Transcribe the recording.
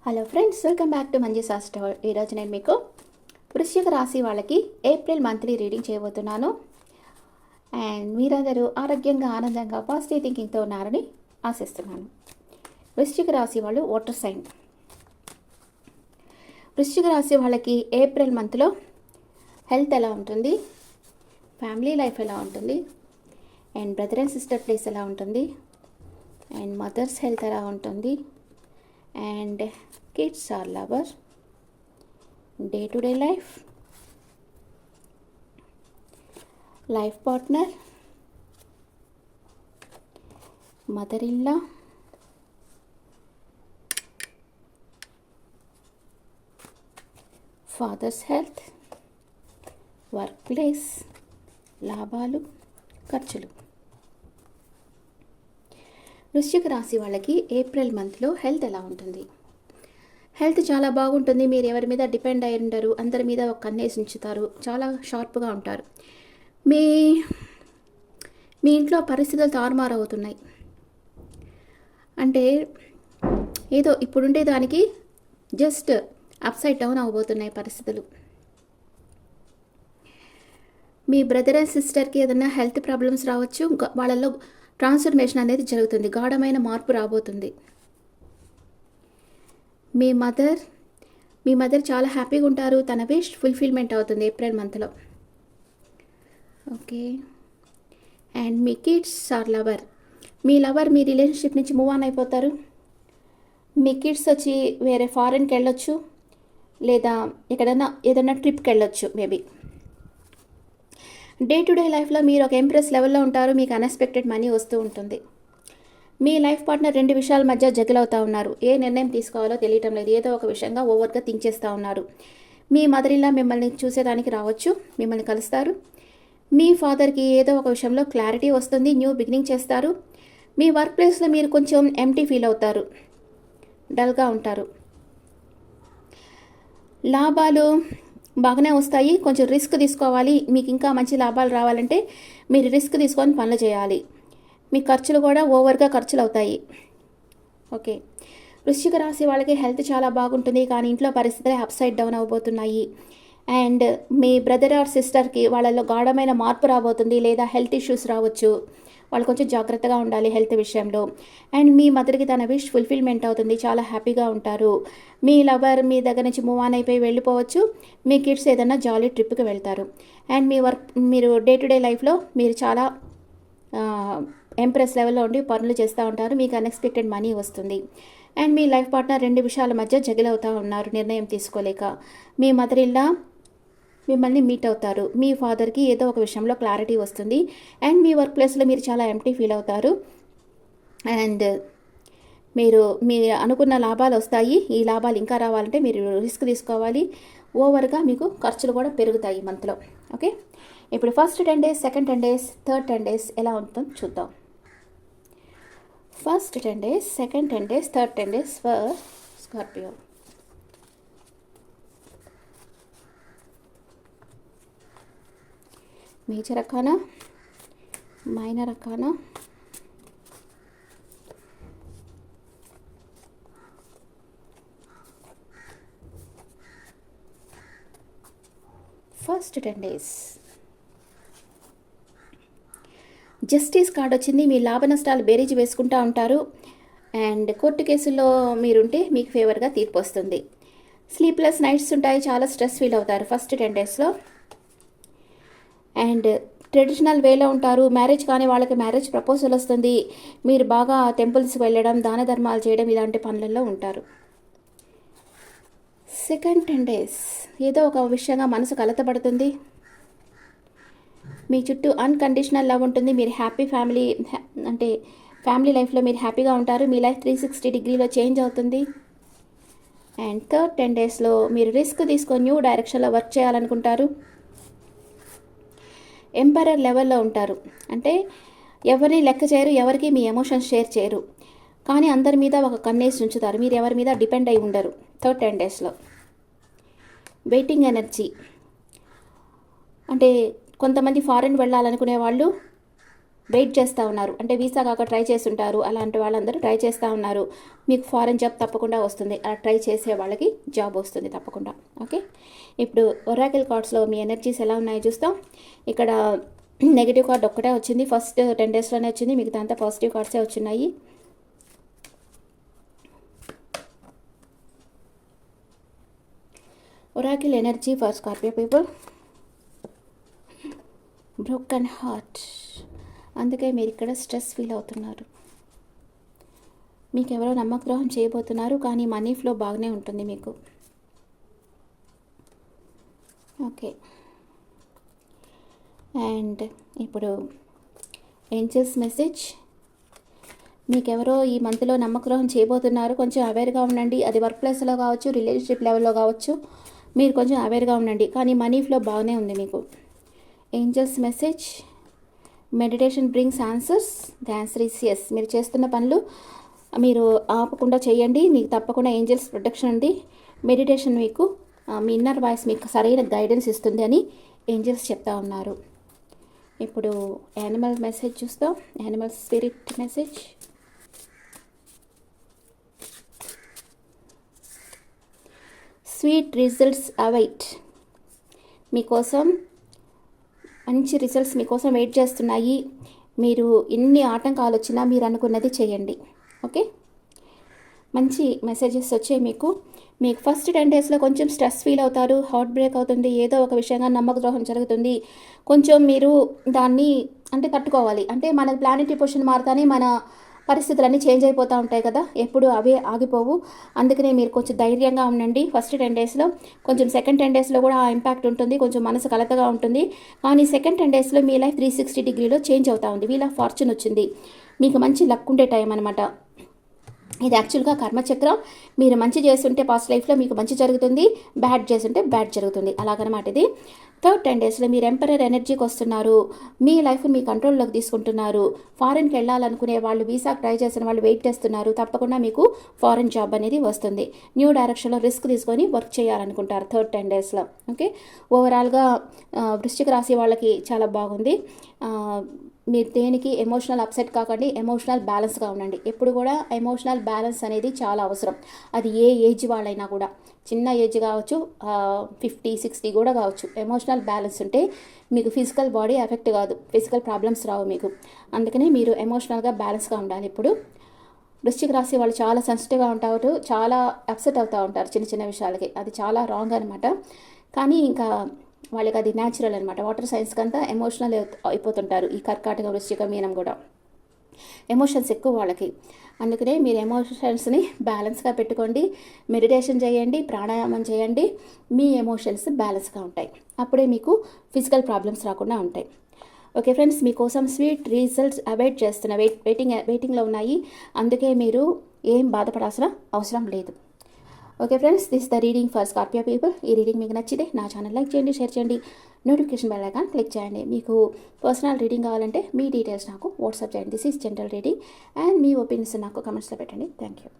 Hello friends, welcome back to Manji శాస్త్ర. ఈరోజు నేను మీకు వృశ్చిక రాశి వాళ్ళకి ఏప్రిల్ మంత్లీ రీడింగ్ చేయబోతున్నాను. అండ్ మీరందరూ ఆరోగ్యంగా, ఆనందంగా, పాజిటివ్ థింకింగ్తో ఉన్నారని ఆశిస్తున్నాను. వృశ్చిక రాశి వాళ్ళు వాటర్ సైన్. వృశ్చిక రాశి వాళ్ళకి ఏప్రిల్ మంత్లో హెల్త్ ఎలా ఉంటుంది, ఫ్యామిలీ లైఫ్ ఎలా ఉంటుంది, and brother and sister place ఎలా ఉంటుంది, అండ్ మదర్స్ హెల్త్ ఎలా ఉంటుంది, and kids are lover, day-to-day life, life partner, mother-in-law, father's health, workplace, లాభాలు, ఖర్చులు. వృశ్చిక రాశి వాళ్ళకి ఏప్రిల్ మంత్లో హెల్త్ ఎలా ఉంటుంది? హెల్త్ చాలా బాగుంటుంది. మీరు ఎవరి మీద డిపెండ్ అయి ఉంటారు, అందరి మీద ఒక కన్నేసి ఉంచుతారు, చాలా షార్ప్గా ఉంటారు. మీ మీ ఇంట్లో పరిస్థితులు తారుమారు అవుతున్నాయి. అంటే ఏదో ఇప్పుడుండే దానికి జస్ట్ అప్సైడ్ డౌన్ అవబోతున్నాయి పరిస్థితులు. మీ బ్రదర్ అండ్ సిస్టర్కి ఏదైనా హెల్త్ ప్రాబ్లమ్స్ రావచ్చు. వాళ్ళల్లో ట్రాన్స్ఫర్మేషన్ అనేది జరుగుతుంది, గాఢమైన మార్పు రాబోతుంది. మీ మదర్ చాలా హ్యాపీగా ఉంటారు. తన విష్ ఫుల్ఫిల్మెంట్ అవుతుంది ఏప్రిల్ మంత్లో. ఓకే. అండ్ మీ కిడ్స్ ఆర్ లవర్. మీ లవర్ మీ రిలేషన్షిప్ నుంచి మూవ్ ఆన్ అయిపోతారు. మీ కిడ్స్ వచ్చి వేరే ఫారెన్కి వెళ్ళొచ్చు, లేదా ఎక్కడైనా ఏదైనా ట్రిప్కి వెళ్ళొచ్చు మేబీ. డే టు డే లైఫ్లో మీరు ఒక ఎంప్రెస్ లెవెల్లో ఉంటారు. మీకు అన్ఎక్స్పెక్టెడ్ మనీ వస్తూ ఉంటుంది. మీ లైఫ్ పార్ట్నర్ రెండు విషయాల మధ్య జగిల్ అవుతూ ఉన్నారు. ఏ నిర్ణయం తీసుకోవాలో తెలియటం లేదు. ఏదో ఒక విషయంగా ఓవర్గా థింక్ చేస్తూ ఉన్నారు. మీ మదర్-ఇన్-లా మిమ్మల్ని చూసేదానికి రావచ్చు, మిమ్మల్ని కలుస్తారు. మీ ఫాదర్కి ఏదో ఒక విషయంలో క్లారిటీ వస్తుంది, న్యూ బిగినింగ్ చేస్తారు. మీ వర్క్ ప్లేస్లో మీరు కొంచెం ఎంప్టీ ఫీల్ అవుతారు, డల్గా ఉంటారు. లాభాలు బాగానే వస్తాయి. కొంచెం రిస్క్ తీసుకోవాలి. మీకు ఇంకా మంచి లాభాలు రావాలంటే మీరు రిస్క్ తీసుకొని పనులు చేయాలి. మీ ఖర్చులు కూడా ఓవర్గా ఖర్చులు అవుతాయి. ఓకే. వృశ్చిక రాశి వాళ్ళకి హెల్త్ చాలా బాగుంటుంది, కానీ ఇంట్లో పరిస్థితులు అప్సైడ్ డౌన్ అవబోతున్నాయి. అండ్ మీ బ్రదర్ ఆర్ సిస్టర్కి వాళ్ళలో గాఢమైన మార్పు రాబోతుంది, లేదా హెల్త్ ఇష్యూస్ రావచ్చు. వాళ్ళు కొంచెం జాగ్రత్తగా ఉండాలి హెల్త్ విషయంలో. అండ్ మీ మదర్కి తన విష్ ఫుల్ఫిల్మెంట్ అవుతుంది, చాలా హ్యాపీగా ఉంటారు. మీ లవర్ మీ దగ్గర నుంచి మూవ్ ఆన్ అయిపోయి వెళ్ళిపోవచ్చు. మీ కిడ్స్ ఏదైనా జాలీ ట్రిప్కి వెళ్తారు. అండ్ మీరు డే టు డే లైఫ్లో మీరు చాలా ఎంప్రెస్ లెవెల్లో ఉండి పనులు చేస్తూ ఉంటారు. మీకు అన్ఎక్స్పెక్టెడ్ మనీ వస్తుంది. అండ్ మీ లైఫ్ పార్ట్నర్ రెండు విషయాల మధ్య జగిల్ అవుతూ ఉన్నారు, నిర్ణయం తీసుకోలేక. మీ మదర్-ఇన్-లా మిమ్మల్ని మీట్ అవుతారు. మీ ఫాదర్కి ఏదో ఒక విషయంలో క్లారిటీ వస్తుంది. అండ్ మీ వర్క్ ప్లేస్లో మీరు చాలా ఎంప్టీ ఫీల్ అవుతారు. అండ్ మీరు అనుకున్న లాభాలు వస్తాయి. ఈ లాభాలు ఇంకా రావాలంటే మీరు రిస్క్ తీసుకోవాలి. ఓవర్గా మీకు ఖర్చులు కూడా పెరుగుతాయి మంత్లో. ఓకే. ఇప్పుడు first 10 days, second 10 days, third 10 days ఎలా ఉంటుందో చూద్దాం. First 10 days, second 10 days, third 10 days for Scorpio. Major arcana, minor arcana, first 10 days. Justice card వచ్చింది. మీ లాభ నష్టాలు బేరీజ్ వేసుకుంటూ ఉంటారు. అండ్ కోర్టు కేసుల్లో మీరుంటే మీకు ఫేవర్గా తీర్పు వస్తుంది. స్లీప్లెస్ నైట్స్ ఉంటాయి, చాలా స్ట్రెస్ ఫీల్ అవుతారు ఫస్ట్ 10 daysలో. అండ్ ట్రెడిషనల్ వేలో ఉంటారు. మ్యారేజ్ కానీ వాళ్ళకి మ్యారేజ్ ప్రపోజల్ వస్తుంది. మీరు బాగా టెంపుల్స్కి వెళ్ళడం, దాన ధర్మాలు చేయడం, ఇలాంటి పనులలో ఉంటారు. సెకండ్ 10 days ఏదో ఒక విషయంగా మనసు కలతపడుతుంది. మీ చుట్టూ అన్కండిషనల్ లవ్ ఉంటుంది. మీరు హ్యాపీ ఫ్యామిలీ, అంటే ఫ్యామిలీ లైఫ్లో మీరు హ్యాపీగా ఉంటారు. మీ లైఫ్ 360 degrees చేంజ్ అవుతుంది. అండ్ థర్డ్ 10 daysలో మీరు రిస్క్ తీసుకొని న్యూ డైరెక్షన్లో వర్క్ చేయాలనుకుంటారు. ఎంపరర్ లెవెల్లో ఉంటారు. అంటే ఎవరిని లెక్క చేయరు, ఎవరికి మీ ఎమోషన్స్ షేర్ చేయరు, కానీ అందరి మీద ఒక కన్నేసి ఉంచుతారు. మీరు ఎవరి మీద డిపెండ్ అయి ఉండరు థర్డ్ 10 daysలో. వెయిటింగ్ ఎనర్జీ అంటే కొంతమంది ఫారెన్ వెళ్ళాలనుకునే వాళ్ళు వెయిట్ చేస్తూ ఉన్నారు, అంటే వీసా కాక ట్రై చేస్తుంటారు, అలాంటి వాళ్ళందరూ ట్రై చేస్తూ ఉన్నారు. మీకు ఫారెన్ జాబ్ తప్పకుండా వస్తుంది. అలా ట్రై చేసే వాళ్ళకి జాబ్ వస్తుంది తప్పకుండా. ఓకే, ఇప్పుడు ఒరాకిల్ కార్డ్స్లో మీ ఎనర్జీస్ ఎలా ఉన్నాయో చూస్తాం. ఇక్కడ నెగిటివ్ కార్డ్ ఒక్కటే వచ్చింది, ఫస్ట్ 10 డేస్లోనే వచ్చింది, మిగతా అంతా పాజిటివ్ కార్డ్సే వచ్చినాయి. Oracle energy for Scorpio people, broken heart, అందుకే మీరు ఇక్కడ స్ట్రెస్ ఫీల్ అవుతున్నారు. మీకు ఎవరో నమ్మకద్రోహం చేయబోతున్నారు, కానీ మనీ ఫ్లో బాగానే ఉంటుంది మీకు. ఓకే, అండ్ ఇప్పుడు ఏంజల్స్ మెసేజ్, మీకెవరో ఈ మంత్లో నమ్మకద్రోహం చేయబోతున్నారు, కొంచెం అవేర్గా ఉండండి. అది వర్క్ ప్లేస్లో కావచ్చు, రిలేషన్షిప్ లెవెల్లో కావచ్చు, మీరు కొంచెం అవేర్గా ఉండండి. కానీ మనీ ఫ్లో బాగానే ఉంది మీకు. Angels message, meditation brings answers, the answer is yes. మీరు చేస్తున్న పనులు మీరు ఆపకుండా చేయండి, మీకు తప్పకుండా ఏంజల్స్ ప్రొటెక్షన్ ఉంది. మెడిటేషన్ మీకు మీ ఇన్నర్ వాయిస్ మీకు సరైన గైడెన్స్ ఇస్తుంది అని ఏంజల్స్ చెప్తా ఉన్నారు. ఇప్పుడు యానిమల్ మెసేజ్ చూస్తాం, animal spirit message. Sweet results await, మీకోసం మంచి రిజల్ట్స్ మీకోసం వెయిట్ చేస్తున్నాయి. మీరు ఎన్ని ఆటంకాలు వచ్చినా మీరు అనుకున్నది చేయండి. ఓకే, మంచి మెసేజెస్ వచ్చాయి మీకు. ఫస్ట్ 10 డేస్లో కొంచెం స్ట్రెస్ ఫీల్ అవుతారు, హార్ట్ బ్రేక్ అవుతుంది, ఏదో ఒక విషయంగా నమ్మక ద్రోహం జరుగుతుంది. కొంచెం మీరు దాన్ని అంటే తట్టుకోవాలి. అంటే మన ప్లానెటరీ పొజిషన్ మారుతానే మన పరిస్థితులన్నీ చేంజ్ అయిపోతూ ఉంటాయి కదా, ఎప్పుడు అవే ఆగిపోవు. అందుకనే మీరు కొంచెం ధైర్యంగా ఉండండి ఫస్ట్ 10 డేస్లో. కొంచెం సెకండ్ 10 డేస్లో కూడా ఆ ఇంపాక్ట్ ఉంటుంది, కొంచెం మనసు కలతగా ఉంటుంది. కానీ సెకండ్ 10 డేస్లో మీ లైఫ్ 360 డిగ్రీలో చేంజ్ అవుతూ ఉంది. వీల్ ఆఫ్ ఫార్చ్యూన్ వచ్చింది, మీకు మంచి లక్ ఉండే టైం అనమాట. ఇది యాక్చువల్గా కర్మచక్రం. మీరు మంచి చేస్తుంటే పాస్ట్ లైఫ్లో మీకు మంచి జరుగుతుంది, బ్యాడ్ చేస్తుంటే బ్యాడ్ జరుగుతుంది, అలాగనమాట. ఇది థర్డ్ 10 డేస్లో మీరు ఎంపరర్ ఎనర్జీకి వస్తున్నారు, మీ లైఫ్ మీ కంట్రోల్లోకి తీసుకుంటున్నారు. ఫారెన్కి వెళ్ళాలనుకునే వాళ్ళు, వీసా ట్రై చేసిన వాళ్ళు వెయిట్ చేస్తున్నారు, తప్పకుండా మీకు ఫారెన్ జాబ్ అనేది వస్తుంది. న్యూ డైరెక్షన్లో రిస్క్ తీసుకొని వర్క్ చేయాలనుకుంటారు థర్డ్ 10 డేస్లో. ఓకే, ఓవరాల్గా వృశ్చిక రాశి వాళ్ళకి చాలా బాగుంది. మీరు దేనికి ఎమోషనల్ అప్సెట్ కాకండి, ఎమోషనల్ బ్యాలెన్స్గా ఉండండి. ఎప్పుడు కూడా ఎమోషనల్ బ్యాలెన్స్ అనేది చాలా అవసరం. అది ఏ ఏజ్ వాళ్ళైనా కూడా, చిన్న ఏజ్ కావచ్చు, 50, 60 కూడా కావచ్చు. ఎమోషనల్ బ్యాలెన్స్ ఉంటే మీకు ఫిజికల్ బాడీ ఎఫెక్ట్ కాదు, ఫిజికల్ ప్రాబ్లమ్స్ రావు మీకు. అందుకనే మీరు ఎమోషనల్గా బ్యాలెన్స్గా ఉండాలి. ఇప్పుడు వృశ్చిక రాశి వాళ్ళు చాలా సెన్సిటివ్గా ఉంటారు, చాలా అప్సెట్ అవుతూ ఉంటారు చిన్న చిన్న విషయాలకి. అది చాలా రాంగ్ అనమాట. కానీ ఇంకా వాళ్ళకి అది న్యాచురల్ అనమాట. వాటర్ సైన్స్కి అంతా ఎమోషనల్ అయిపోతుంటారు. ఈ కర్కాటక, వృశ్చిక, మీనం కూడా ఎమోషన్స్ ఎక్కువ వాళ్ళకి. అందుకనే మీరు ఎమోషన్స్ని బ్యాలెన్స్గా పెట్టుకోండి, మెడిటేషన్ చేయండి, ప్రాణాయామం చేయండి, మీ ఎమోషన్స్ బ్యాలెన్స్గా ఉంటాయి. అప్పుడే మీకు ఫిజికల్ ప్రాబ్లమ్స్ రాకుండా ఉంటాయి. ఓకే ఫ్రెండ్స్, మీకోసం స్వీట్ రిజల్ట్స్ అవైట్ చేస్తున్న వెయిటింగ్లో ఉన్నాయి. అందుకే మీరు ఏం బాధపడాల్సిన అవసరం లేదు. Okay friends, this the reading for Scorpio people. ఈ రీడింగ్ మీకు నచ్చితే నా ఛానల్ లైక్ చేయండి, షేర్ చేయండి, నోటిఫికేషన్ బెల్ ఐకాన్ క్లిక్ చేయండి. మీకు పర్సనల్ రీడింగ్ కావాలంటే మీ డీటెయిల్స్ నాకు వాట్సాప్ చేయండి. This is general reading, and me opinions నాకు కమెంట్స్లో పెట్టండి. Thank you.